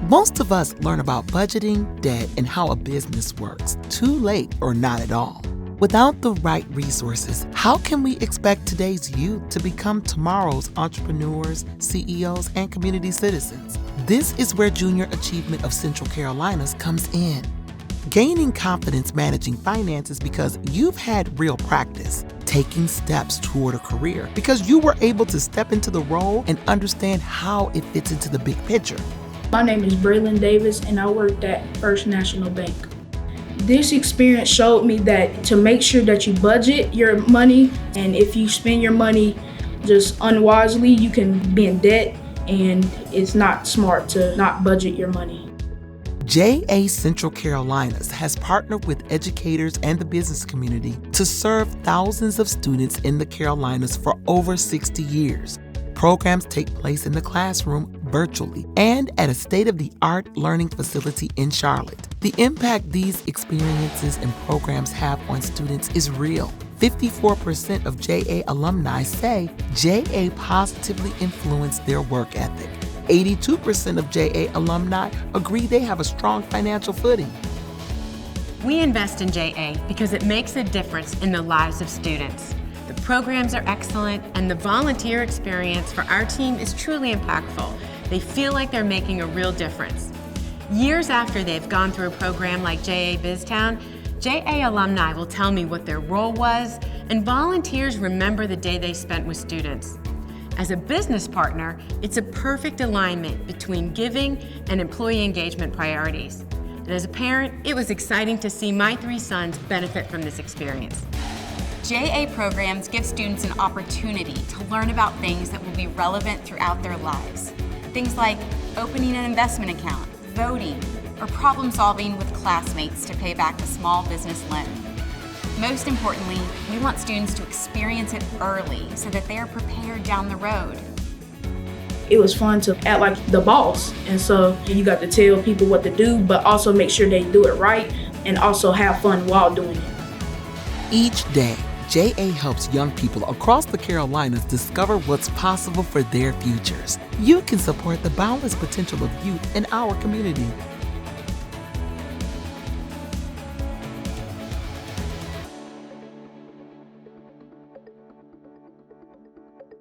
Most of us learn about budgeting, debt, and how a business works, too late or not at all. Without the right resources, how can we expect today's youth to become tomorrow's entrepreneurs, CEOs, and community citizens? This is where Junior Achievement of Central Carolinas comes in. Gaining confidence managing finances because you've had real practice. Taking steps toward a career because you were able to step into the role and understand how it fits into the big picture. My name is Braylon Davis and I worked at First National Bank. This experience showed me that to make sure that you budget your money, and if you spend your money just unwisely, you can be in debt, and it's not smart to not budget your money. JA Central Carolinas has partnered with educators and the business community to serve thousands of students in the Carolinas for over 60 years. Programs take place in the classroom virtually and at a state-of-the-art learning facility in Charlotte. The impact these experiences and programs have on students is real. 54% of JA alumni say JA positively influenced their work ethic. 82% of JA alumni agree they have a strong financial footing. We invest in JA because it makes a difference in the lives of students. The programs are excellent, and the volunteer experience for our team is truly impactful. They feel like they're making a real difference. Years after they've gone through a program like JA BizTown, JA alumni will tell me what their role was, and volunteers remember the day they spent with students. As a business partner, it's a perfect alignment between giving and employee engagement priorities. And as a parent, it was exciting to see my 3 sons benefit from this experience. JA programs give students an opportunity to learn about things that will be relevant throughout their lives. Things like opening an investment account, voting, or problem solving with classmates to pay back a small business loan. Most importantly, we want students to experience it early so that they are prepared down the road. It was fun to act like the boss, and so you got to tell people what to do, but also make sure they do it right and also have fun while doing it. Each day, JA helps young people across the Carolinas discover what's possible for their futures. You can support the boundless potential of youth in our community.